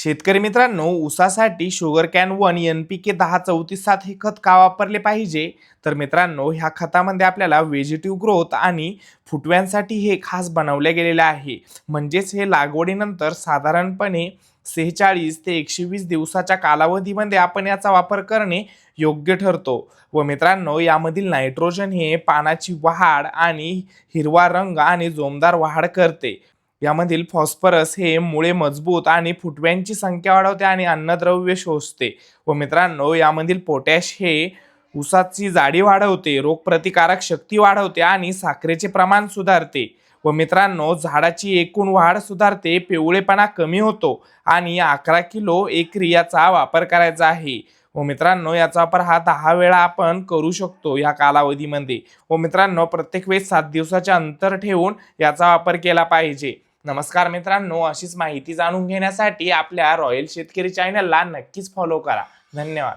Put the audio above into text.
शेतकरी मित्रांनो, ऊसासाठी शुगर कॅन 1 NPK 1034 हे खत का वापरले पाहिजे? तर मित्रांनो, ह्या खतामध्ये आपल्याला व्हेजिटिव्ह ग्रोथ आणि फुटव्यांसाठी हे खास बनवले गेलेले आहे. म्हणजेच हे लागवडीनंतर साधारणपणे 46 ते 120 दिवसाच्या कालावधीमध्ये आपण याचा वापर करणे योग्य ठरतो. व मित्रांनो, यामधील नायट्रोजन हे पानाची वाढ आणि हिरवा रंग आणि जोमदार वाढ करते. यामधील फॉस्फरस हे मुळे मजबूत आणि फुटव्यांची संख्या वाढवते आणि अन्नद्रव्य शोषते. व मित्रांनो, यामधील पोटॅश हे ऊसाची जाडी वाढवते, रोगप्रतिकारक शक्ती वाढवते आणि साखरेचे प्रमाण सुधारते. व मित्रांनो, झाडाची एकूण वाढ सुधारते, पिवळेपणा कमी होतो आणि 11 किलो एकरी याचा वापर करायचा आहे. व मित्रांनो, याचा वापर हा 10 वेळा आपण करू शकतो या कालावधीमध्ये. व मित्रांनो, प्रत्येक वेळेस 7 दिवसाचे अंतर ठेवून याचा वापर केला पाहिजे. नमस्कार मित्रांनो, अशीच माहिती जाणून घेण्यासाठी आपल्या रॉयल शेतकरी चॅनलला नक्कीच फॉलो करा. धन्यवाद.